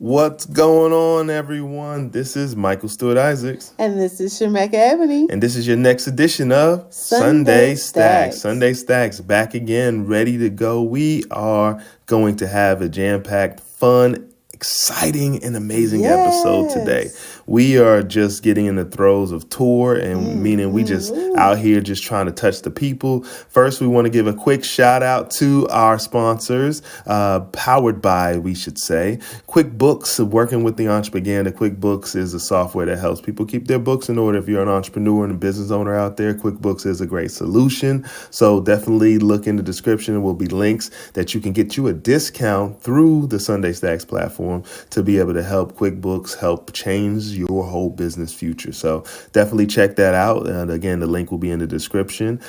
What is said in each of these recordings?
What's going on, everyone? This is Michael Stewart-Isaacs. And this is Shemekka Ebony. And this is your next edition of Sunday Stacks. Sunday Stacks, back again, ready to go. We are going to have a jam-packed, fun, exciting, and amazing episode today. We are just getting in the throes of tour, and meaning we just out here just trying to touch the people. First, we want to give a quick shout out to our sponsors, powered by, we should say, QuickBooks. Working with the entrepreneur, QuickBooks is a software that helps people keep their books in order. If you're an entrepreneur and a business owner out there, QuickBooks is a great solution. So definitely look in the description. There will be links that you can get you a discount through the Sunday Stacks platform to be able to help QuickBooks help change your whole business future. So definitely check that out. And again, the link will be in the description.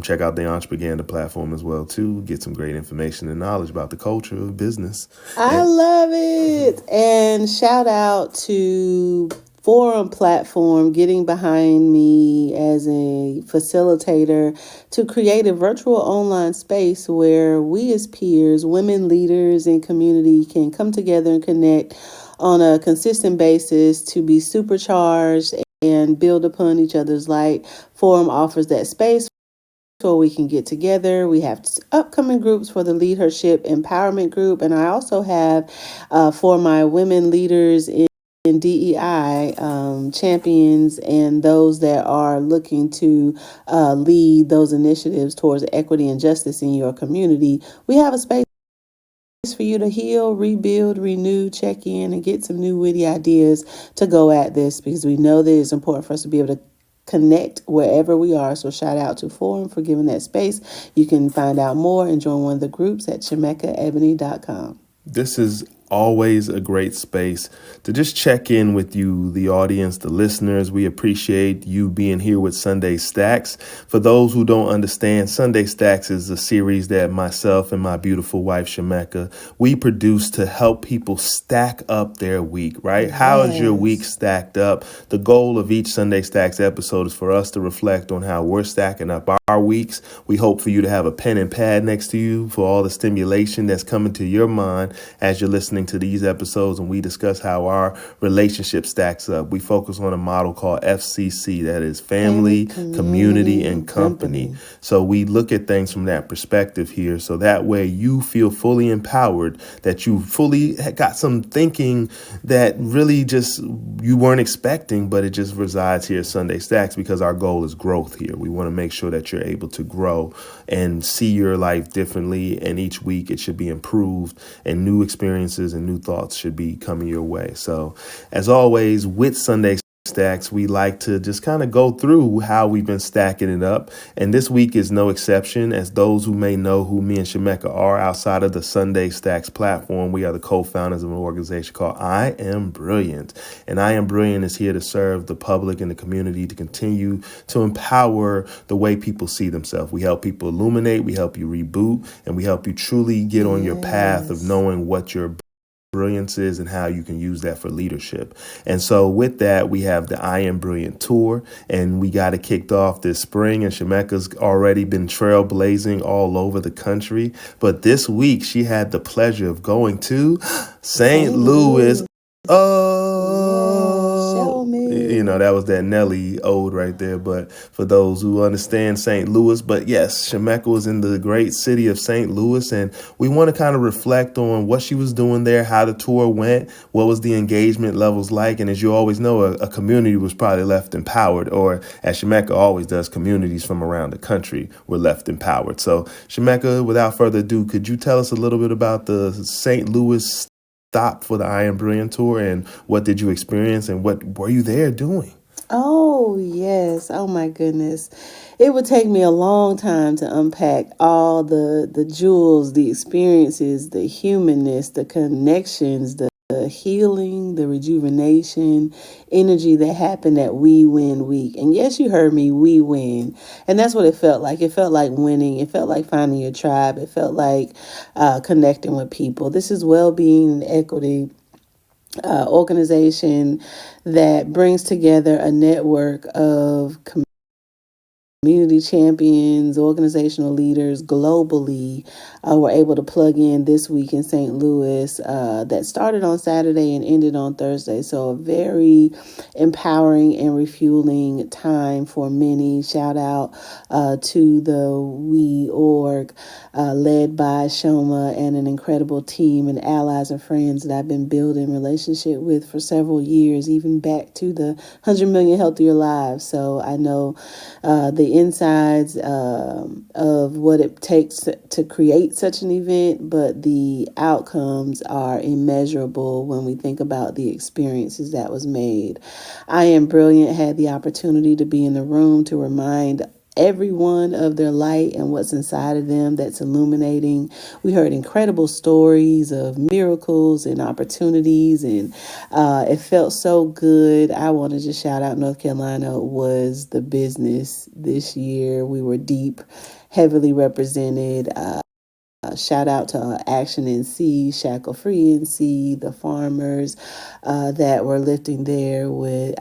Check out the Entrepreneur platform as well, too. Get some great information and knowledge about the culture of business. I love it. And shout out to Forum Platform getting behind me as a facilitator to create a virtual online space where we as peers, women leaders in community can come together and connect on a consistent basis to be supercharged and build upon each other's light. Forum offers that space where we can get together. We have upcoming groups for the Leadership Empowerment Group, and I also have for my women leaders in DEI champions and those that are looking to lead those initiatives towards equity and justice in your community. We have a space for you to heal, rebuild, renew, check in, and get some new witty ideas to go at this, because we know that it's important for us to be able to connect wherever we are. So shout out to Forum for giving that space. You can find out more and join one of the groups at shemekkaebony.com. This is always a great space to just check in with you, the audience, the listeners. We appreciate you being here with Sunday Stacks. For those who don't understand, Sunday Stacks is a series that myself and my beautiful wife, Shemekka, we produce to help people stack up their week, right? Yes. How is your week stacked up? The goal of each Sunday Stacks episode is for us to reflect on how we're stacking up our weeks. We hope for you to have a pen and pad next to you for all the stimulation that's coming to your mind as you're listening to these episodes, and we discuss how our relationship stacks up. We focus on a model called FCC, that is family, community, and company. So we look at things from that perspective here, so that way you feel fully empowered, that you fully got some thinking that really just you weren't expecting, but it just resides here at Sunday Stacks, because our goal is growth here. We want to make sure that you're able to grow and see your life differently, and each week it should be improved, and new experiences and new thoughts should be coming your way. So as always, with Sunday Stacks, we like to just kind of go through how we've been stacking it up. And this week is no exception. As those who may know who me and Shemekka are outside of the Sunday Stacks platform, we are the co-founders of an organization called I Am Brilliant. And I Am Brilliant is here to serve the public and the community, to continue to empower the way people see themselves. We help people illuminate, we help you reboot, and we help you truly get on your path of knowing what your brilliance is and how you can use that for leadership. And so with that, we have the I Am Brilliant tour, and we got it kicked off this spring, and Shemekka's already been trailblazing all over the country. But this week she had the pleasure of going to St. Louis. You know, that was that Nelly ode right there. But for those who understand St. Louis, but yes, Shemekka was in the great city of St. Louis, and we want to kind of reflect on what she was doing there, how the tour went, what was the engagement levels like. And as you always know, a community was probably left empowered, or as Shemekka always does, communities from around the country were left empowered. So Shemekka, without further ado, could you tell us a little bit about the St. Louis stop for the I Am Brilliant tour, and what did you experience, and what were you there doing? Oh, yes. Oh, my goodness. It would take me a long time to unpack all the jewels, the experiences, the humanness, the connections, the healing, the rejuvenation, energy that happened at We Win Week. And yes, you heard me, we win. And that's what it felt like. It felt like winning. It felt like finding your tribe. It felt like connecting with people. This is well-being and equity organization that brings together a network of community champions, organizational leaders globally were able to plug in this week in St. Louis that started on Saturday and ended on Thursday. So a very empowering and refueling time for many. Shout out to the We Org led by Shoma and an incredible team and allies and friends that I've been building relationship with for several years, even back to the 100 Million Healthier Lives. So I know the insides of what it takes to create such an event, but the outcomes are immeasurable when we think about the experiences that was made. I Am Brilliant had the opportunity to be in the room to remind everyone of their light and what's inside of them that's illuminating. We heard incredible stories of miracles and opportunities, and it felt so good. I want to just shout out North Carolina was the business this year. We were deep, heavily represented. Shout out to Action NC, Shackle Free NC, the farmers that were lifting there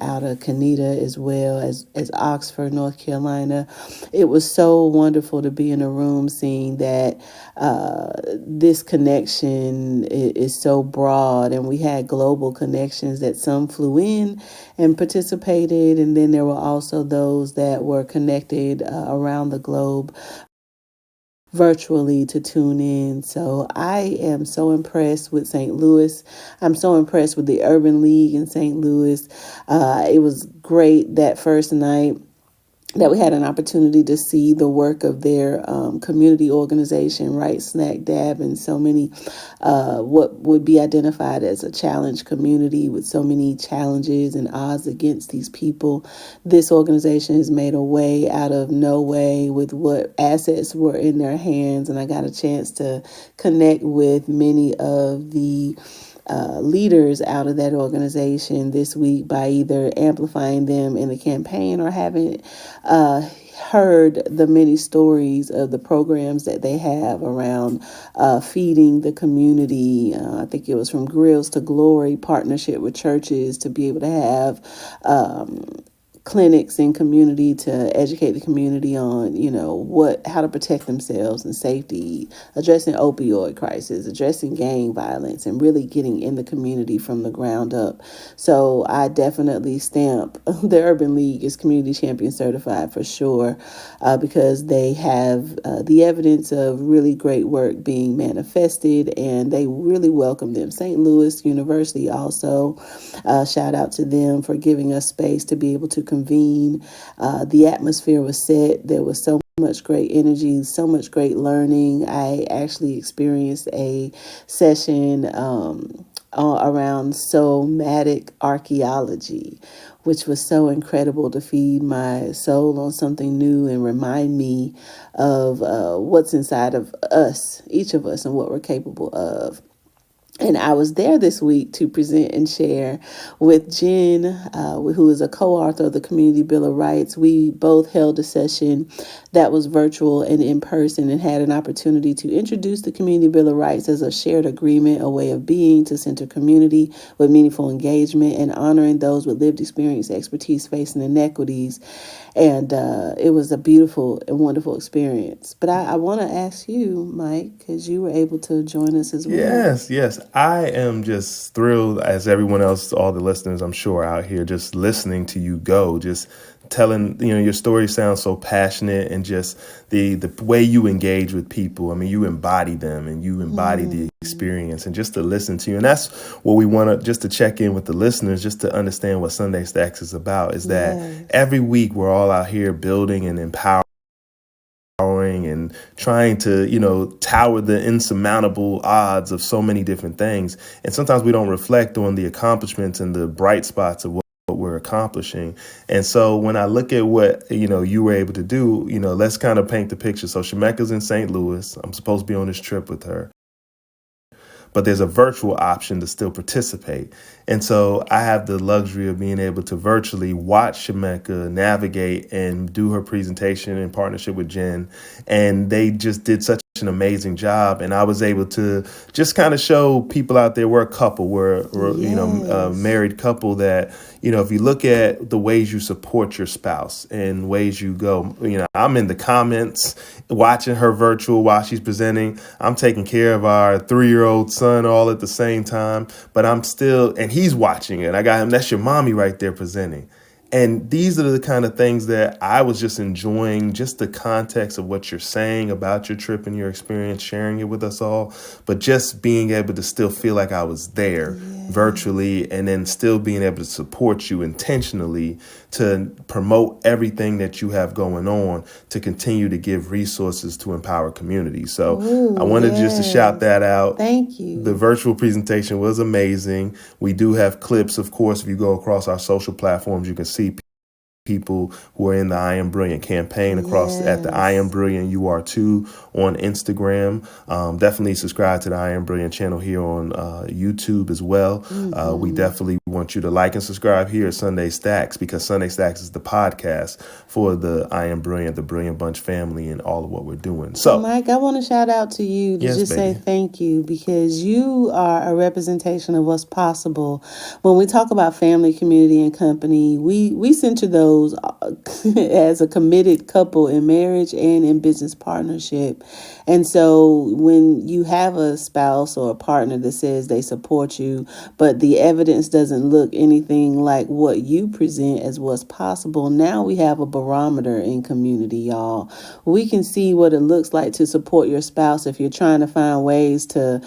out of Canita as well as Oxford, North Carolina. It was so wonderful to be in a room seeing that this connection is so broad, and we had global connections that some flew in and participated, and then there were also those that were connected around the globe virtually to tune in. So I am so impressed with St. Louis. I'm so impressed with the Urban League in St. Louis. It was great that first night that we had an opportunity to see the work of their community organization right smack dab in so many what would be identified as a challenge community with so many challenges and odds against these people. This organization has made a way out of no way with what assets were in their hands, and I got a chance to connect with many of the leaders out of that organization this week by either amplifying them in the campaign or having heard the many stories of the programs that they have around feeding the community. I think it was from Grills to Glory, partnership with churches to be able to have clinics in community to educate the community on, how to protect themselves and safety, addressing opioid crisis, addressing gang violence, and really getting in the community from the ground up. So I definitely stamp the Urban League as Community Champion Certified for sure, because they have the evidence of really great work being manifested, and they really welcome them. St. Louis University also, shout out to them for giving us space to be able to convene. The atmosphere was set. There was so much great energy, so much great learning. I actually experienced a session around somatic archaeology, which was so incredible to feed my soul on something new and remind me of what's inside of us, each of us, and what we're capable of. And I was there this week to present and share with Jen, who is a co-author of the Community Bill of Rights. We both held a session that was virtual and in person, and had an opportunity to introduce the Community Bill of Rights as a shared agreement, a way of being to center community with meaningful engagement and honoring those with lived experience, expertise facing inequities. And it was a beautiful and wonderful experience. But I want to ask you, Mike, because you were able to join us as well. Yes. I am just thrilled, as everyone else, all the listeners, I'm sure, out here, just listening to you go, just telling, your story sounds so passionate, and just the way you engage with people. I mean, you embody them and you embody the experience, and just to listen to you. And that's what we want to, just to check in with the listeners, just to understand what Sunday Stacks is about, is that every week we're all out here building and empowering and trying to, tower the insurmountable odds of so many different things. And sometimes we don't reflect on the accomplishments and the bright spots of what we're accomplishing. And so when I look at what, you were able to do, let's kind of paint the picture. So Shemekka's in St. Louis. I'm supposed to be on this trip with her, but there's a virtual option to still participate. And so I have the luxury of being able to virtually watch Shemekka navigate and do her presentation in partnership with Jen. And they just did such an amazing job, and I was able to just kind of show people out there we're a couple, a married couple that, if you look at the ways you support your spouse and ways you go, I'm in the comments watching her virtual while she's presenting. I'm taking care of our 3-year-old son all at the same time, but and he's watching it. I got him. That's your mommy right there presenting. And these are the kind of things that I was just enjoying, just the context of what you're saying about your trip and your experience, sharing it with us all, but just being able to still feel like I was there virtually, and then still being able to support you intentionally to promote everything that you have going on, to continue to give resources to empower communities. So I wanted just to shout that out. Thank you. The virtual presentation was amazing. We do have clips, of course. If you go across our social platforms, you can see people who are in the I Am Brilliant campaign across at the I Am Brilliant You Are Too on Instagram. Definitely subscribe to the I Am Brilliant channel here on YouTube as well. We definitely want you to like and subscribe here at Sunday Stacks, because Sunday Stacks is the podcast for the I Am Brilliant, the Brilliant Bunch family, and all of what we're doing. So, Mike, I want to shout out to you to say thank you, because you are a representation of what's possible. When we talk about family, community, and company, we center those as a committed couple in marriage and in business partnership. And so when you have a spouse or a partner that says they support you, but the evidence doesn't look anything like what you present as what's possible, now we have a barometer in community, y'all. We can see what it looks like to support your spouse if you're trying to find ways to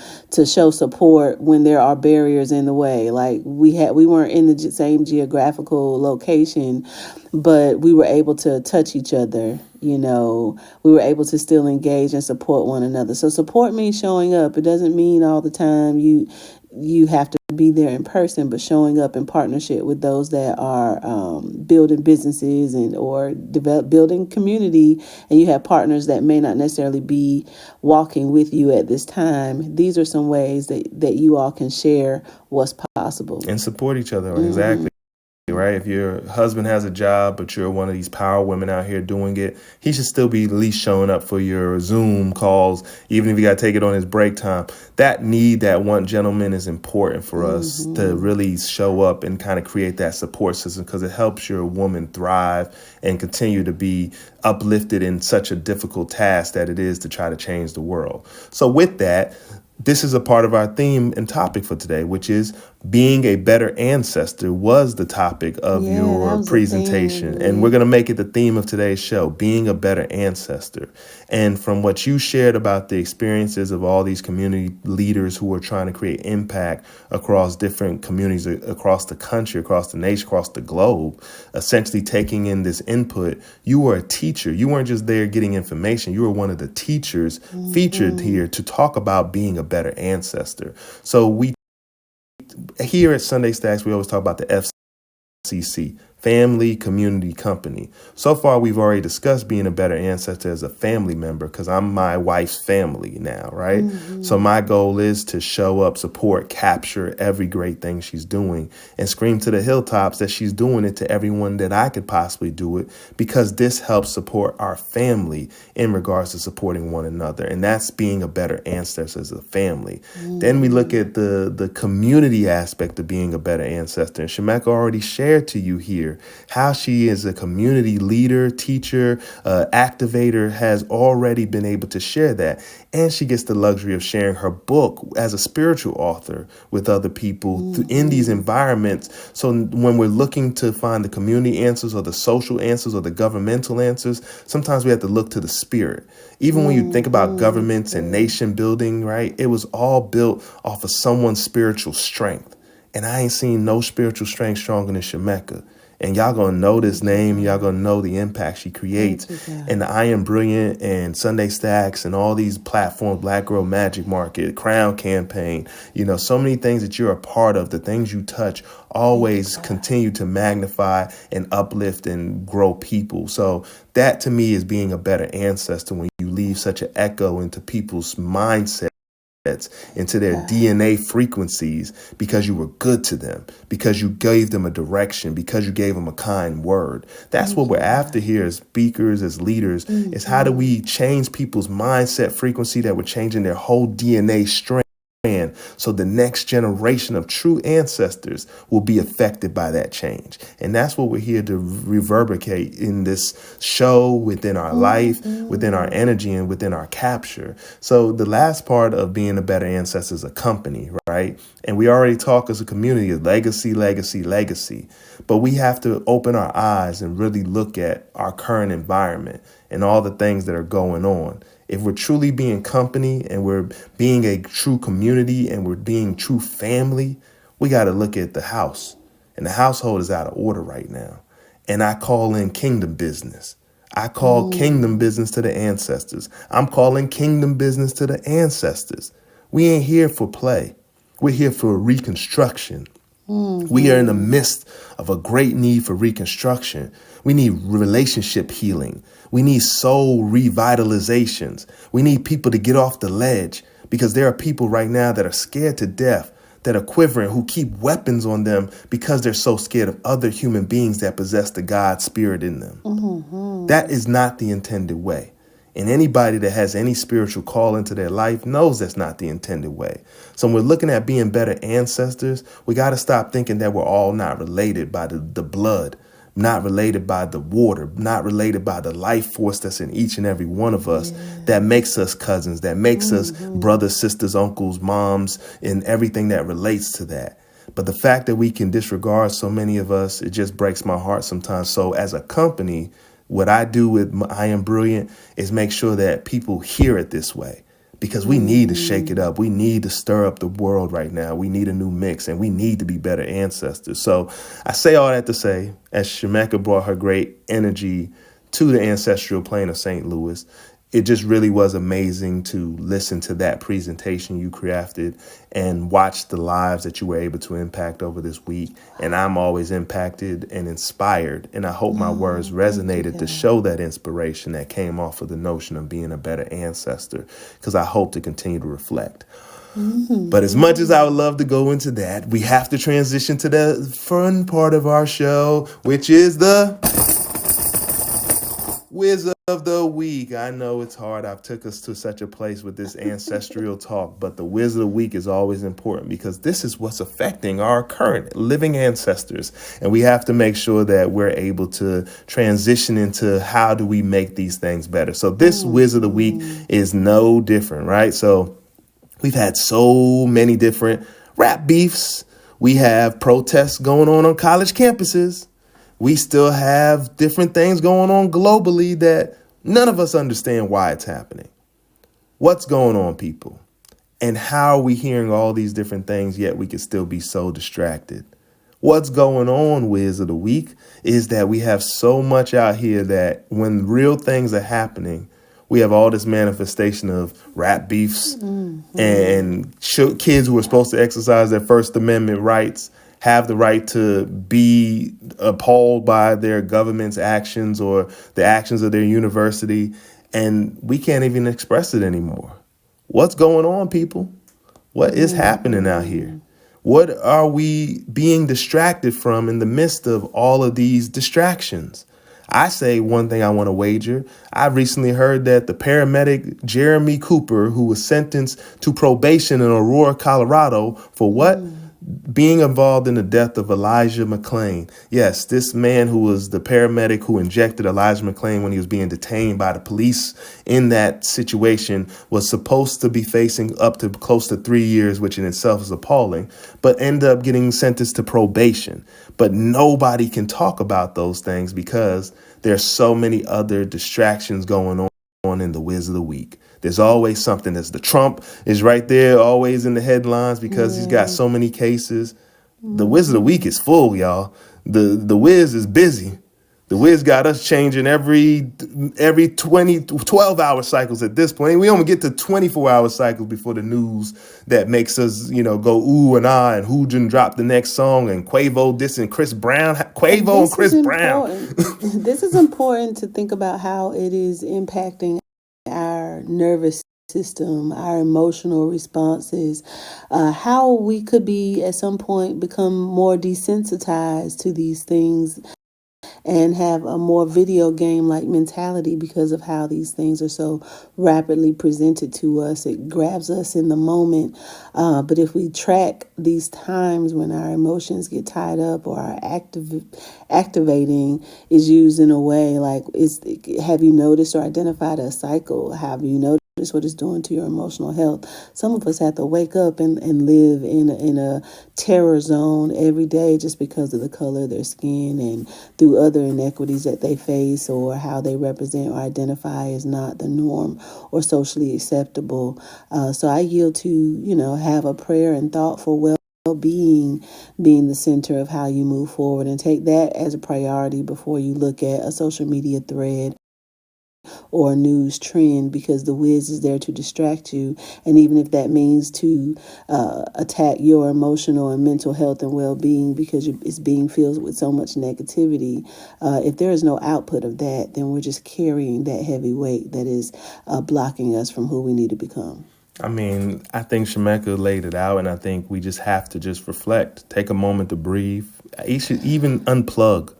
show support when there are barriers in the way. Like we weren't in the same geographical location, but we were able to touch each other. We were able to still engage and support one another. So support means showing up. It doesn't mean all the time you have to be there in person, but showing up in partnership with those that are building businesses or building community, and you have partners that may not necessarily be walking with you at this time. These are some ways that you all can share what's possible and support each other. Exactly. Right? If your husband has a job, but you're one of these power women out here doing it, he should still be at least showing up for your Zoom calls, even if you got to take it on his break time. That one gentleman is important for us to really show up and kind of create that support system, because it helps your woman thrive and continue to be uplifted in such a difficult task that it is to try to change the world. So with that, this is a part of our theme and topic for today, which is being a better ancestor was the topic of your presentation. And we're going to make it the theme of today's show, being a better ancestor. And from what you shared about the experiences of all these community leaders who are trying to create impact across different communities, across the country, across the nation, across the globe, essentially taking in this input, you were a teacher. You weren't just there getting information. You were one of the teachers featured here to talk about being a better ancestor. So here at Sunday Stacks, we always talk about the FCC, Family Community Company. So far, we've already discussed being a better ancestor as a family member, because I'm my wife's family now, right? So my goal is to show up, support, capture every great thing she's doing, and scream to the hilltops that she's doing it to everyone that I could possibly do it, because this helps support our family in regards to supporting one another. And that's being a better ancestor as a family. Then we look at the community aspect of being a better ancestor. And Shemekka already shared to you here how she is a community leader, teacher, activator, has already been able to share that. And she gets the luxury of sharing her book as a spiritual author with other people in these environments. So when we're looking to find the community answers or the social answers or the governmental answers, sometimes we have to look to the spirit. Even when you think about governments and nation building, right, it was all built off of someone's spiritual strength. And I ain't seen no spiritual strength stronger than Shemekka. And y'all going to know this name. Y'all going to know the impact she creates. And the I Am Brilliant and Sunday Stacks and all these platforms, Black Girl Magic Market, Crown Campaign, so many things that you're a part of, the things you touch, always continue to magnify and uplift and grow people. So that to me is being a better ancestor, when you leave such an echo into people's mindset into their DNA frequencies because you were good to them, because you gave them a direction, because you gave them a kind word. That's what we're after here as speakers, as leaders, is how do we change people's mindset frequency that we're changing their whole DNA strand, so the next generation of true ancestors will be affected by that change. And that's what we're here to reverberate in this show, within our life, within our energy, and within our capture. So the last part of being a better ancestor is a company, right? And we already talk as a community of legacy, legacy, legacy. But we have to open our eyes and really look at our current environment and all the things that are going on. If we're truly being company and we're being a true community and we're being true family, we got to look at the house. And the household is out of order right now. And I call in kingdom business. I call kingdom business to the ancestors. I'm calling kingdom business to the ancestors. We ain't here for play. We're here for reconstruction. We are in the midst of a great need for reconstruction. We need relationship healing. We need soul revitalizations. We need people to get off the ledge, because there are people right now that are scared to death, that are quivering, who keep weapons on them because they're so scared of other human beings that possess the God spirit in them. That is not the intended way. And anybody that has any spiritual call into their life knows that's not the intended way. So when we're looking at being better ancestors, we got to stop thinking that we're all not related by the blood, not related by the water, not related by the life force that's in each and every one of us, that makes us cousins, that makes us brothers, sisters, uncles, moms, and everything that relates to that. But the fact that we can disregard so many of us, it just breaks my heart sometimes. So as a company, what I do with I Am Brilliant is make sure that people hear it this way, because we need to shake it up. We need to stir up the world right now. We need a new mix, and we need to be better ancestors. So I say all that to say, as Shemekka brought her great energy to the ancestral plane of St. Louis, it just really was amazing to listen to that presentation you crafted and watch the lives that you were able to impact over this week. And I'm always impacted and inspired. And I hope my words resonated to show that inspiration that came off of the notion of being a better ancestor, because I hope to continue to reflect. But as much as I would love to go into that, we have to transition to the fun part of our show, which is the Whiz of the Week. I know it's hard. I've took us to such a place with this ancestral talk, but the Whiz of the Week is always important, because this is what's affecting our current living ancestors. And we have to make sure that we're able to transition into how do we make these things better. So this Whiz of the Week is no different, right? So we've had so many different rap beefs. We have protests going on college campuses. We still have different things going on globally that none of us understand why it's happening. What's going on, people? And how are we hearing all these different things, yet we can still be so distracted? What's going on, Whiz of the Week, is that we have so much out here that when real things are happening, we have all this manifestation of rap beefs and kids who are supposed to exercise their First Amendment rights have the right to be appalled by their government's actions or the actions of their university, and we can't even express it anymore. What's going on, people? What is happening out here? What are we being distracted from in the midst of all of these distractions? I say one thing I want to wager. I recently heard that the paramedic Jeremy Cooper, who was sentenced to probation in Aurora, Colorado, for what? Being involved in the death of Elijah McClain. Yes, this man who was the paramedic who injected Elijah McClain when he was being detained by the police in that situation was supposed to be facing up to close to 3 years, which in itself is appalling, but ended up getting sentenced to probation. But nobody can talk about those things because there's so many other distractions going on in the Whiz of the Week. There's always something. The Trump is right there, always in the headlines because he's got so many cases. The Whiz of the Week is full, y'all. The Whiz is busy. The Wiz got us changing every 12-hour cycles at this point. We only get to 24-hour cycles before the news that makes us, go ooh and ah, and who didn't drop the next song, and Quavo dissing Chris Brown. Quavo and Chris Brown. This is important to think about how it is impacting our nervous system, our emotional responses, how we could be at some point become more desensitized to these things and have a more video game like mentality because of how these things are so rapidly presented to us. It grabs us in the moment. But if we track these times when our emotions get tied up or our activating is used in a way like, have you noticed or identified a cycle? Have you noticed what it's doing to your emotional health? Some of us have to wake up and live in a terror zone every day just because of the color of their skin and through other inequities that they face or how they represent or identify as not the norm or socially acceptable. So I yield to, have a prayer and thoughtful well-being being the center of how you move forward, and take that as a priority before you look at a social media thread or a news trend, because the whiz is there to distract you. And even if that means to attack your emotional and mental health and well-being because it's being filled with so much negativity, if there is no output of that, then we're just carrying that heavy weight that is blocking us from who we need to become. I mean, I think Shemekka laid it out, and I think we just have to just reflect, take a moment to breathe. You should even unplug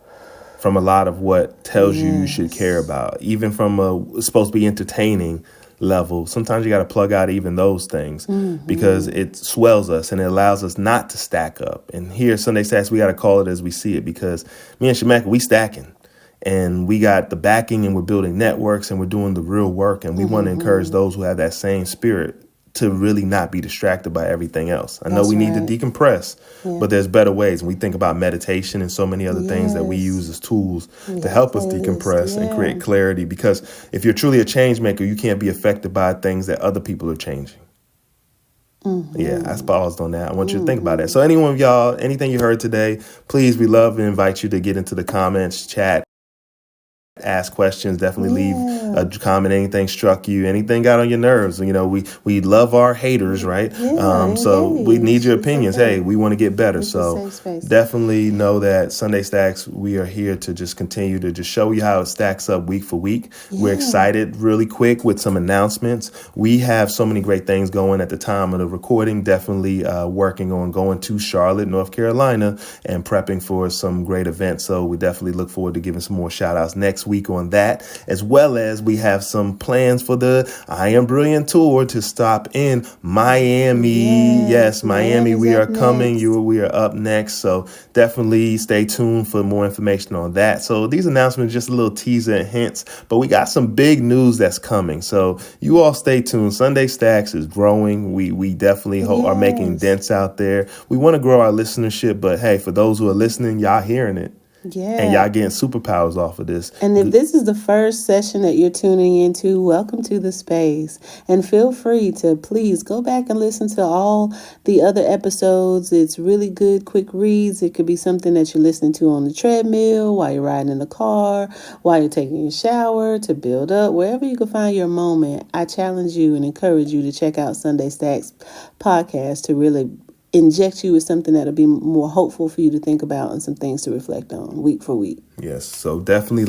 from a lot of what tells you should care about, even from it's supposed to be entertaining level. Sometimes you got to plug out even those things because it swells us and it allows us not to stack up. And here, Sunday Stacks, we got to call it as we see it, because me and Shemekka, we stacking. And we got the backing and we're building networks and we're doing the real work. And we want to encourage those who have that same spirit to really not be distracted by everything else. I know we need to decompress, but there's better ways. And we think about meditation and so many other things that we use as tools to help us decompress and create clarity. Because if you're truly a change maker, you can't be affected by things that other people are changing. Yeah, I paused on that. I want you to think about that. So anyone of y'all, anything you heard today, please, we love and invite you to get into the comments, chat, ask questions. Definitely leave a comment. Anything struck you, anything got on your nerves. We love our haters, right? So we need your opinions. Hey, we want to get better. So definitely know that Sunday Stacks, we are here to just continue to just show you how it stacks up week for week. We're excited really quick with some announcements. We have so many great things going at the time of the recording. Definitely working on going to Charlotte, North Carolina, and prepping for some great events. So we definitely look forward to giving some more shout outs next week on that, as well as we have some plans for the I Am Brilliant tour to stop in Miami. Yes, Miami, we are coming. We are up next. So definitely stay tuned for more information on that. So these announcements, just a little teaser and hints, but we got some big news that's coming. So you all stay tuned. Sunday Stacks is growing. We definitely are making dents out there. We want to grow our listenership, but hey, for those who are listening, y'all hearing it. And y'all getting superpowers off of this. And if this is the first session that you're tuning into, welcome to the space. And feel free to please go back and listen to all the other episodes. It's really good, quick reads. It could be something that you're listening to on the treadmill, while you're riding in the car, while you're taking a shower, to build up, wherever you can find your moment. I challenge you and encourage you to check out Sunday Stacks podcast to really inject you with something that'll be more hopeful for you to think about and some things to reflect on week for week. Yes, so definitely